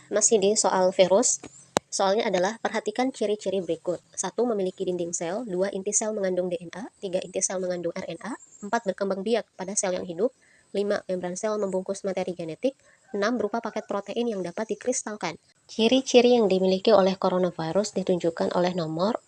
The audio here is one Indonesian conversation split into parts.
Masih di soal virus, soalnya adalah perhatikan ciri-ciri berikut. 1. Memiliki dinding sel. 2. Inti sel mengandung DNA. 3. Inti sel mengandung RNA. 4. Berkembang biak pada sel yang hidup. 5. Membran sel membungkus materi genetik. 6. Berupa paket protein yang dapat dikristalkan. Ciri-ciri yang dimiliki oleh coronavirus ditunjukkan oleh nomor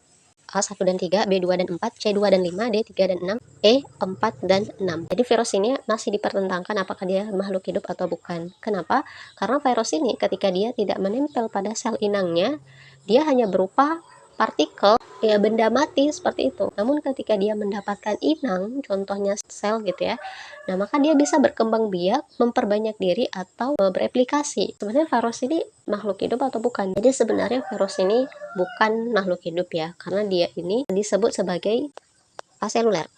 A1 dan 3, B2 dan 4, C2 dan 5, D3 dan 6, E4 dan 6. Jadi virus ini masih dipertentangkan apakah dia makhluk hidup atau bukan. Kenapa? Karena virus ini ketika dia tidak menempel pada sel inangnya, dia hanya berupa partikel, ya benda mati seperti itu. Namun ketika dia mendapatkan inang, contohnya sel gitu ya, nah maka dia bisa berkembang biak, memperbanyak diri atau bereplikasi. Sebenarnya virus ini makhluk hidup atau bukan? Jadi sebenarnya virus ini bukan makhluk hidup ya, karena dia ini disebut sebagai aseluler,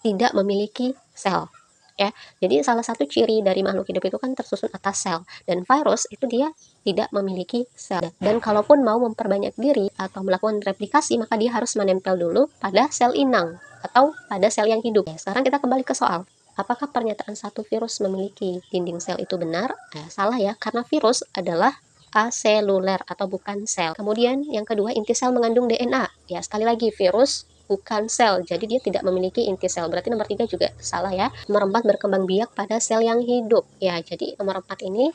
tidak memiliki sel ya. Jadi salah satu ciri dari makhluk hidup itu kan tersusun atas sel, dan virus itu dia tidak memiliki sel, dan kalaupun mau memperbanyak diri atau melakukan replikasi maka dia harus menempel dulu pada sel inang atau pada sel yang hidup. Sekarang kita kembali ke soal, apakah pernyataan satu virus memiliki dinding sel itu benar? Salah ya, karena virus adalah aseluler atau bukan sel. Kemudian yang kedua, inti sel mengandung DNA. Ya, sekali lagi virus bukan sel, jadi dia tidak memiliki inti sel. Berarti nomor 3 juga salah ya. Nomor 4, berkembang biak pada sel yang hidup. Ya, jadi nomor 4 ini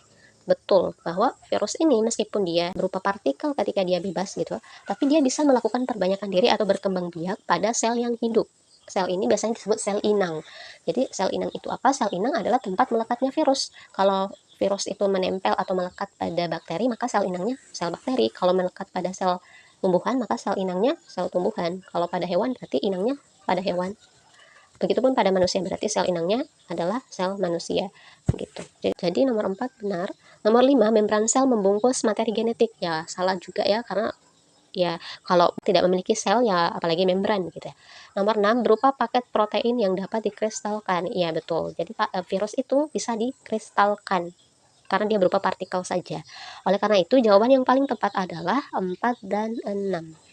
betul bahwa virus ini meskipun dia berupa partikel ketika dia bebas gitu, tapi dia bisa melakukan perbanyakan diri atau berkembang biak pada sel yang hidup. Sel ini biasanya disebut sel inang. Jadi sel inang itu apa? Sel inang adalah tempat melekatnya virus. Kalau virus itu menempel atau melekat pada bakteri, maka sel inangnya sel bakteri. Kalau melekat pada sel tumbuhan, maka sel inangnya sel tumbuhan. Kalau pada hewan, berarti inangnya pada hewan. Begitupun pada manusia, berarti sel inangnya adalah sel manusia. Gitu. Jadi nomor 4 benar. Nomor 5, membran sel membungkus materi genetik. Ya, salah juga ya, karena ya kalau tidak memiliki sel ya apalagi membran gitu ya. Nomor 6, berupa paket protein yang dapat dikristalkan. Iya betul. Jadi virus itu bisa dikristalkan karena dia berupa partikel saja. Oleh karena itu jawaban yang paling tepat adalah 4 dan 6.